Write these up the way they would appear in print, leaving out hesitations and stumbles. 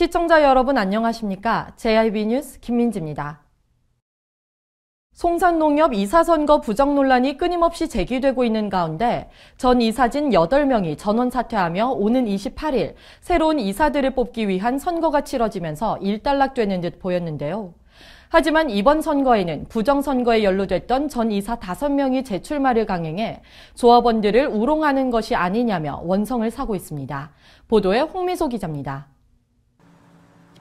시청자 여러분 안녕하십니까? JIB 뉴스 김민지입니다. 송산농협 이사 선거 부정 논란이 끊임없이 제기되고 있는 가운데 전 이사진 8명이 전원 사퇴하며 오는 28일 새로운 이사들을 뽑기 위한 선거가 치러지면서 일단락되는 듯 보였는데요. 하지만 이번 선거에는 부정선거에 연루됐던 전 이사 5명이 재출마를 강행해 조합원들을 우롱하는 것이 아니냐며 원성을 사고 있습니다. 보도에 홍미소 기자입니다.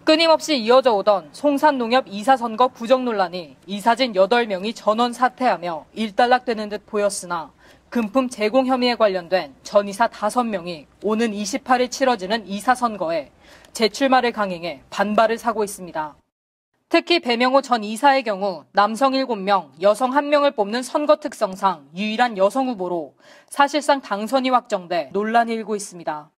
끊임없이 이어져 오던 송산농협 이사 선거 부정 논란이 이사진 8명이 전원 사퇴하며 일단락되는 듯 보였으나 금품 제공 혐의에 관련된 전 이사 5명이 오는 28일 치러지는 이사 선거에 재출마를 강행해 반발을 사고 있습니다. 특히 배명호 전 이사의 경우 남성 7명, 여성 1명을 뽑는 선거 특성상 유일한 여성 후보로 사실상 당선이 확정돼 논란이 일고 있습니다.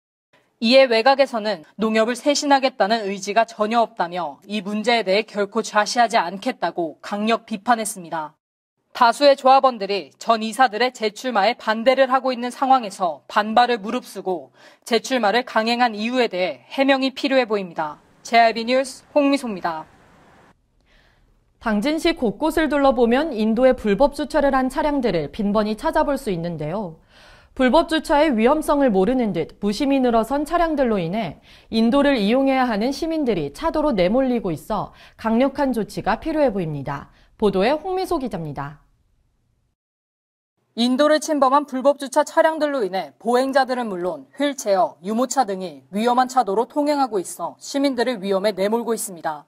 이에 외곽에서는 농협을 쇄신하겠다는 의지가 전혀 없다며 이 문제에 대해 결코 좌시하지 않겠다고 강력 비판했습니다. 다수의 조합원들이 전 이사들의 재출마에 반대를 하고 있는 상황에서 반발을 무릅쓰고 재출마를 강행한 이유에 대해 해명이 필요해 보입니다. JIB 뉴스 홍미소입니다. 당진시 곳곳을 둘러보면 인도에 불법 주차를 한 차량들을 빈번히 찾아볼 수 있는데요. 불법 주차의 위험성을 모르는 듯 무심히 늘어선 차량들로 인해 인도를 이용해야 하는 시민들이 차도로 내몰리고 있어 강력한 조치가 필요해 보입니다. 보도에 홍미소 기자입니다. 인도를 침범한 불법 주차 차량들로 인해 보행자들은 물론 휠체어, 유모차 등이 위험한 차도로 통행하고 있어 시민들을 위험에 내몰고 있습니다.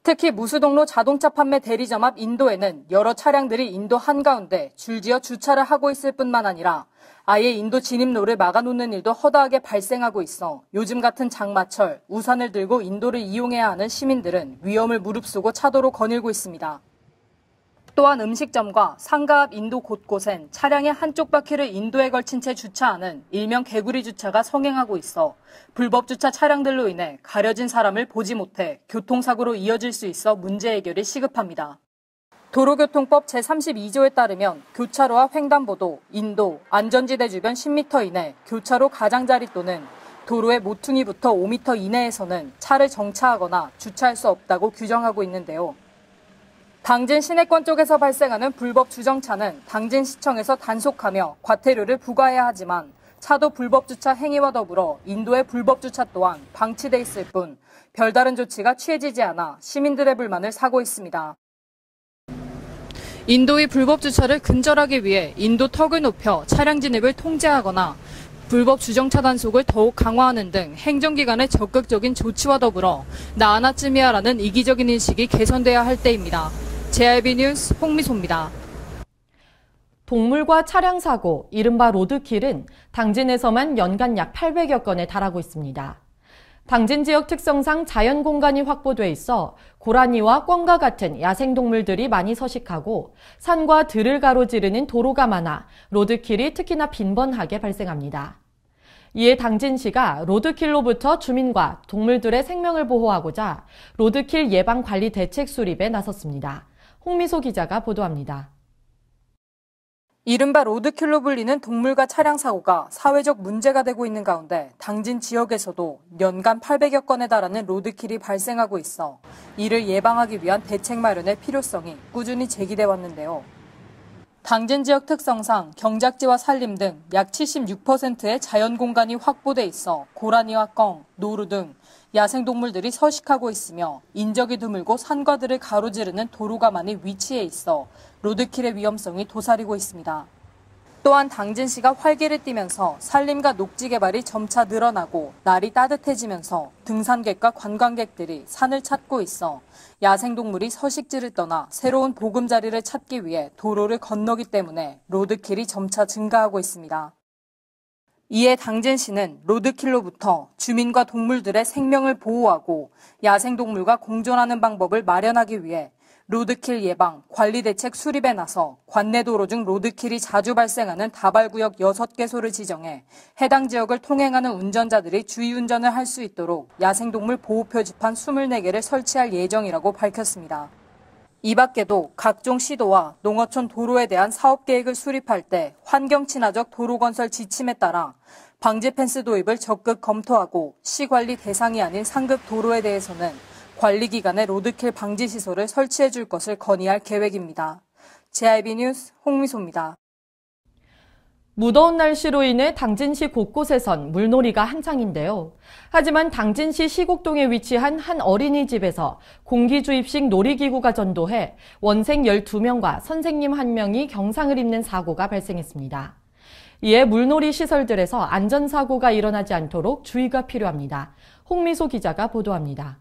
특히 무수동로 자동차 판매 대리점 앞 인도에는 여러 차량들이 인도 한가운데 줄지어 주차를 하고 있을 뿐만 아니라 아예 인도 진입로를 막아놓는 일도 허다하게 발생하고 있어 요즘 같은 장마철 우산을 들고 인도를 이용해야 하는 시민들은 위험을 무릅쓰고 차도로 거닐고 있습니다. 또한 음식점과 상가 앞 인도 곳곳엔 차량의 한쪽 바퀴를 인도에 걸친 채 주차하는 일명 개구리 주차가 성행하고 있어 불법 주차 차량들로 인해 가려진 사람을 보지 못해 교통사고로 이어질 수 있어 문제 해결이 시급합니다. 도로교통법 제32조에 따르면 교차로와 횡단보도, 인도, 안전지대 주변 10m 이내, 교차로 가장자리 또는 도로의 모퉁이부터 5m 이내에서는 차를 정차하거나 주차할 수 없다고 규정하고 있는데요. 당진 시내권 쪽에서 발생하는 불법 주정차는 당진시청에서 단속하며 과태료를 부과해야 하지만 차도 불법 주차 행위와 더불어 인도의 불법 주차 또한 방치돼 있을 뿐 별다른 조치가 취해지지 않아 시민들의 불만을 사고 있습니다. 인도의 불법 주차를 근절하기 위해 인도 턱을 높여 차량 진입을 통제하거나 불법 주정차 단속을 더욱 강화하는 등 행정기관의 적극적인 조치와 더불어 나 하나쯤이야라는 이기적인 인식이 개선돼야 할 때입니다. JIB 뉴스 홍미소입니다. 동물과 차량 사고, 이른바 로드킬은 당진에서만 연간 약 800여 건에 달하고 있습니다. 당진 지역 특성상 자연 공간이 확보돼 있어 고라니와 꿩과 같은 야생동물들이 많이 서식하고 산과 들을 가로지르는 도로가 많아 로드킬이 특히나 빈번하게 발생합니다. 이에 당진시가 로드킬로부터 주민과 동물들의 생명을 보호하고자 로드킬 예방 관리 대책 수립에 나섰습니다. 홍미소 기자가 보도합니다. 이른바 로드킬로 불리는 동물과 차량 사고가 사회적 문제가 되고 있는 가운데 당진 지역에서도 연간 800여 건에 달하는 로드킬이 발생하고 있어 이를 예방하기 위한 대책 마련의 필요성이 꾸준히 제기돼 왔는데요. 당진 지역 특성상 경작지와 산림 등 약 76%의 자연 공간이 확보돼 있어 고라니와 꿩, 노루 등 야생동물들이 서식하고 있으며 인적이 드물고 산과들을 가로지르는 도로가 많이 위치해 있어 로드킬의 위험성이 도사리고 있습니다. 또한 당진시가 활기를 띠면서 산림과 녹지 개발이 점차 늘어나고 날이 따뜻해지면서 등산객과 관광객들이 산을 찾고 있어 야생동물이 서식지를 떠나 새로운 보금자리를 찾기 위해 도로를 건너기 때문에 로드킬이 점차 증가하고 있습니다. 이에 당진시는 로드킬로부터 주민과 동물들의 생명을 보호하고 야생동물과 공존하는 방법을 마련하기 위해 로드킬 예방, 관리 대책 수립에 나서 관내도로 중 로드킬이 자주 발생하는 다발구역 6개소를 지정해 해당 지역을 통행하는 운전자들이 주의운전을 할 수 있도록 야생동물 보호 표지판 24개를 설치할 예정이라고 밝혔습니다. 이 밖에도 각종 시도와 농어촌 도로에 대한 사업 계획을 수립할 때 환경 친화적 도로 건설 지침에 따라 방지 펜스 도입을 적극 검토하고 시관리 대상이 아닌 상급 도로에 대해서는 관리기관의 로드킬 방지 시설을 설치해 줄 것을 건의할 계획입니다. JIB 뉴스 홍미소입니다. 무더운 날씨로 인해 당진시 곳곳에선 물놀이가 한창인데요. 하지만 당진시 시곡동에 위치한 한 어린이집에서 공기주입식 놀이기구가 전도해 원생 12명과 선생님 1명이 경상을 입는 사고가 발생했습니다. 이에 물놀이 시설들에서 안전사고가 일어나지 않도록 주의가 필요합니다. 홍미소 기자가 보도합니다.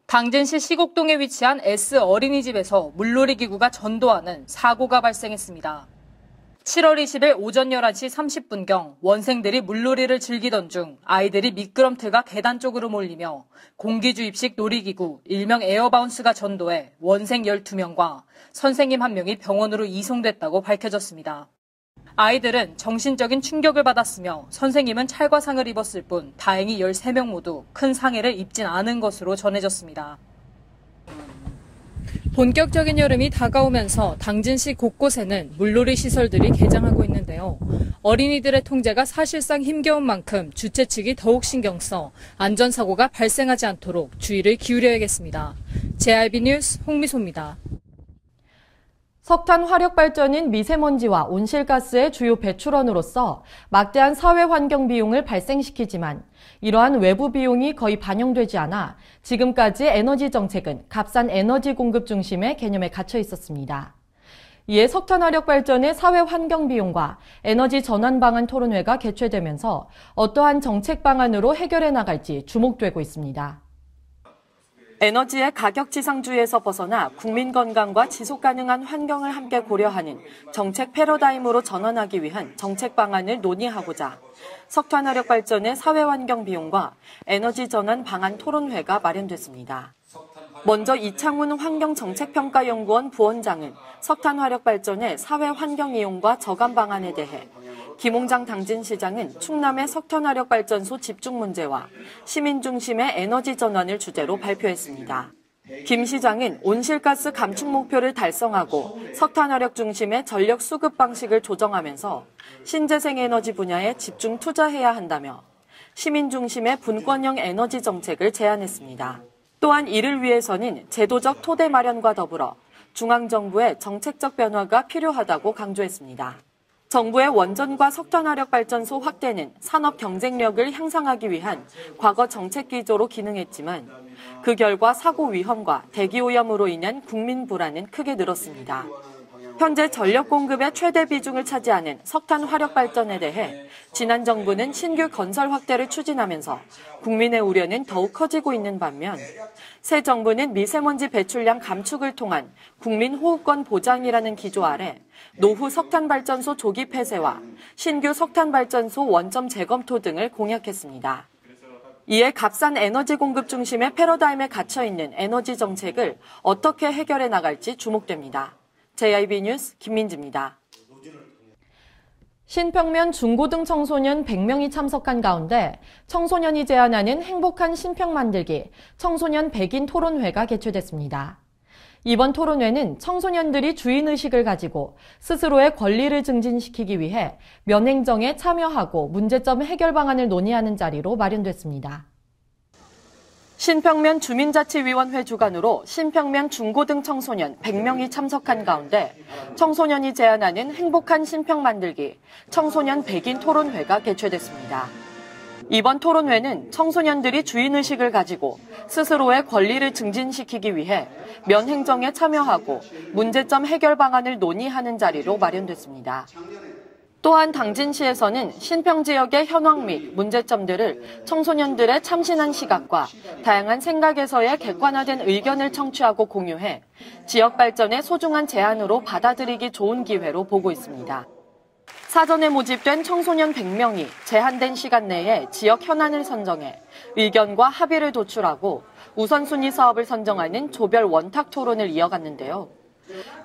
당진시 시곡동에 위치한 S 어린이집에서 물놀이 기구가 전도하는 사고가 발생했습니다. 7월 20일 오전 11시 30분경 원생들이 물놀이를 즐기던 중 아이들이 미끄럼틀과 계단 쪽으로 몰리며 공기주입식 놀이기구 일명 에어바운스가 전도해 원생 12명과 선생님 1명이 병원으로 이송됐다고 밝혀졌습니다. 아이들은 정신적인 충격을 받았으며 선생님은 찰과상을 입었을 뿐 다행히 13명 모두 큰 상해를 입진 않은 것으로 전해졌습니다. 본격적인 여름이 다가오면서 당진시 곳곳에는 물놀이 시설들이 개장하고 있는데요. 어린이들의 통제가 사실상 힘겨운 만큼 주최 측이 더욱 신경 써 안전사고가 발생하지 않도록 주의를 기울여야겠습니다. JIB 뉴스 홍미소입니다. 석탄 화력 발전은 미세먼지와 온실가스의 주요 배출원으로서 막대한 사회 환경 비용을 발생시키지만 이러한 외부 비용이 거의 반영되지 않아 지금까지 에너지 정책은 값싼 에너지 공급 중심의 개념에 갇혀 있었습니다. 이에 석탄 화력 발전의 사회 환경 비용과 에너지 전환 방안 토론회가 개최되면서 어떠한 정책 방안으로 해결해 나갈지 주목되고 있습니다. 에너지의 가격 지상주의에서 벗어나 국민 건강과 지속 가능한 환경을 함께 고려하는 정책 패러다임으로 전환하기 위한 정책 방안을 논의하고자 석탄 화력 발전의 사회 환경 비용과 에너지 전환 방안 토론회가 마련됐습니다. 먼저 이창훈 환경정책평가연구원 부원장은 석탄 화력 발전의 사회 환경 이용과 저감 방안에 대해, 김홍장 당진시장은 충남의 석탄화력발전소 집중 문제와 시민 중심의 에너지 전환을 주제로 발표했습니다. 김 시장은 온실가스 감축 목표를 달성하고 석탄화력 중심의 전력 수급 방식을 조정하면서 신재생 에너지 분야에 집중 투자해야 한다며 시민 중심의 분권형 에너지 정책을 제안했습니다. 또한 이를 위해서는 제도적 토대 마련과 더불어 중앙정부의 정책적 변화가 필요하다고 강조했습니다. 정부의 원전과 석탄화력발전소 확대는 산업 경쟁력을 향상하기 위한 과거 정책 기조로 기능했지만 그 결과 사고 위험과 대기오염으로 인한 국민 불안은 크게 늘었습니다. 현재 전력 공급의 최대 비중을 차지하는 석탄 화력 발전에 대해 지난 정부는 신규 건설 확대를 추진하면서 국민의 우려는 더욱 커지고 있는 반면 새 정부는 미세먼지 배출량 감축을 통한 국민 호흡권 보장이라는 기조 아래 노후 석탄발전소 조기 폐쇄와 신규 석탄발전소 원점 재검토 등을 공약했습니다. 이에 값싼 에너지 공급 중심의 패러다임에 갇혀있는 에너지 정책을 어떻게 해결해 나갈지 주목됩니다. JIB 뉴스 김민지입니다. 신평면 중고등 청소년 100명이 참석한 가운데 청소년이 제안하는 행복한 신평 만들기 청소년 백인 토론회가 개최됐습니다. 이번 토론회는 청소년들이 주인의식을 가지고 스스로의 권리를 증진시키기 위해 면행정에 참여하고 문제점 해결 방안을 논의하는 자리로 마련됐습니다. 신평면 주민자치위원회 주관으로 신평면 중고등 청소년 100명이 참석한 가운데 청소년이 제안하는 행복한 신평 만들기 청소년 백인 토론회가 개최됐습니다. 이번 토론회는 청소년들이 주인의식을 가지고 스스로의 권리를 증진시키기 위해 면행정에 참여하고 문제점 해결 방안을 논의하는 자리로 마련됐습니다. 또한 당진시에서는 신평 지역의 현황 및 문제점들을 청소년들의 참신한 시각과 다양한 생각에서의 객관화된 의견을 청취하고 공유해 지역 발전의 소중한 제안으로 받아들이기 좋은 기회로 보고 있습니다. 사전에 모집된 청소년 100명이 제한된 시간 내에 지역 현안을 선정해 의견과 합의를 도출하고 우선순위 사업을 선정하는 조별 원탁 토론을 이어갔는데요.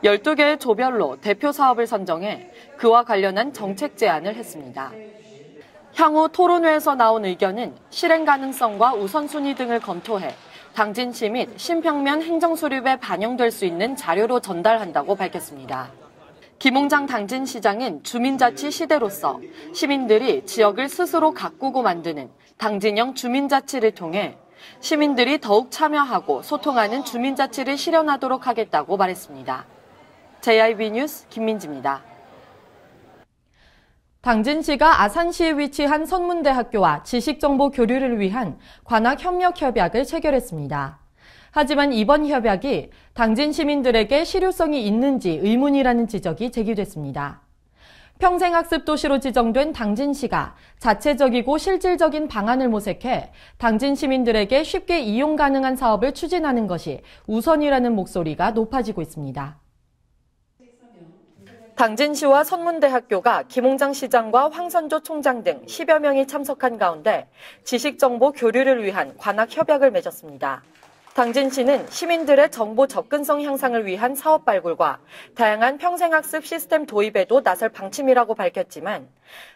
12개의 조별로 대표 사업을 선정해 그와 관련한 정책 제안을 했습니다. 향후 토론회에서 나온 의견은 실행 가능성과 우선순위 등을 검토해 당진시 및 신평면 행정수립에 반영될 수 있는 자료로 전달한다고 밝혔습니다. 김홍장 당진시장은 주민자치 시대로서 시민들이 지역을 스스로 가꾸고 만드는 당진형 주민자치를 통해 시민들이 더욱 참여하고 소통하는 주민자치를 실현하도록 하겠다고 말했습니다. JIB 뉴스 김민지입니다. 당진시가 아산시에 위치한 선문대학교와 지식정보 교류를 위한 관악협력협약을 체결했습니다. 하지만 이번 협약이 당진 시민들에게 실효성이 있는지 의문이라는 지적이 제기됐습니다. 평생학습 도시로 지정된 당진시가 자체적이고 실질적인 방안을 모색해 당진 시민들에게 쉽게 이용 가능한 사업을 추진하는 것이 우선이라는 목소리가 높아지고 있습니다. 당진시와 선문대학교가 김홍장 시장과 황선조 총장 등 10여 명이 참석한 가운데 지식정보 교류를 위한 관악협약을 맺었습니다. 당진시는 시민들의 정보 접근성 향상을 위한 사업 발굴과 다양한 평생학습 시스템 도입에도 나설 방침이라고 밝혔지만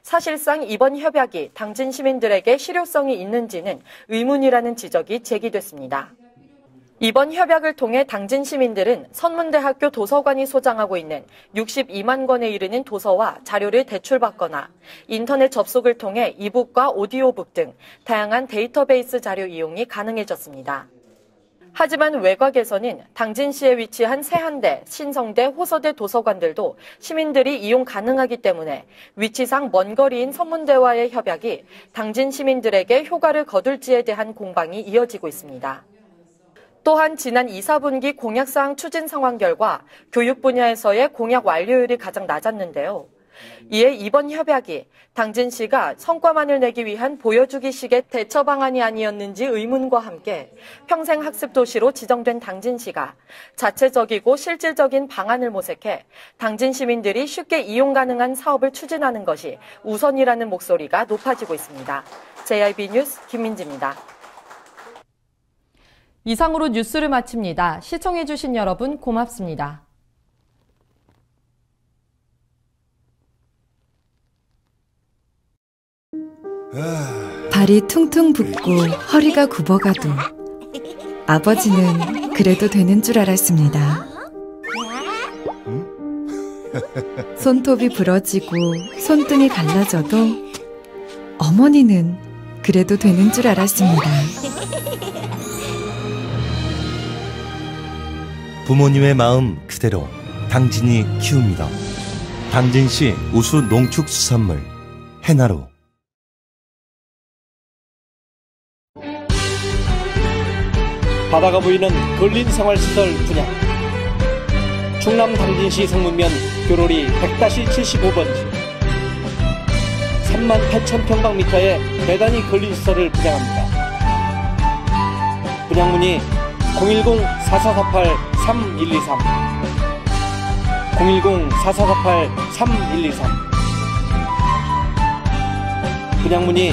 사실상 이번 협약이 당진 시민들에게 실효성이 있는지는 의문이라는 지적이 제기됐습니다. 이번 협약을 통해 당진 시민들은 선문대학교 도서관이 소장하고 있는 62만 권에 이르는 도서와 자료를 대출받거나 인터넷 접속을 통해 이북과 오디오북 등 다양한 데이터베이스 자료 이용이 가능해졌습니다. 하지만 외곽에서는 당진시에 위치한 세한대, 신성대, 호서대 도서관들도 시민들이 이용 가능하기 때문에 위치상 먼 거리인 선문대와의 협약이 당진 시민들에게 효과를 거둘지에 대한 공방이 이어지고 있습니다. 또한 지난 2, 4분기 공약사항 추진 상황 결과 교육 분야에서의 공약 완료율이 가장 낮았는데요. 이에 이번 협약이 당진시가 성과만을 내기 위한 보여주기식의 대처 방안이 아니었는지 의문과 함께 평생학습 도시로 지정된 당진시가 자체적이고 실질적인 방안을 모색해 당진 시민들이 쉽게 이용 가능한 사업을 추진하는 것이 우선이라는 목소리가 높아지고 있습니다. JIB 뉴스 김민지입니다. 이상으로 뉴스를 마칩니다. 시청해주신 여러분 고맙습니다. 발이 퉁퉁 붓고 허리가 굽어가도 아버지는 그래도 되는 줄 알았습니다. 손톱이 부러지고 손등이 갈라져도 어머니는 그래도 되는 줄 알았습니다. 부모님의 마음 그대로 당진이 키웁니다. 당진시 우수 농축수산물 해나루. 바다가 보이는 근린생활시설 분양. 충남 당진시 성문면 교로리 100-75번지 38,000평방미터의 대단위 근린시설을 분양합니다. 분양문의 010-4448-3123 010-4448-3123 분양문의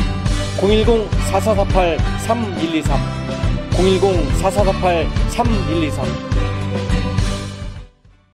010-4448-3123 010-4448-3123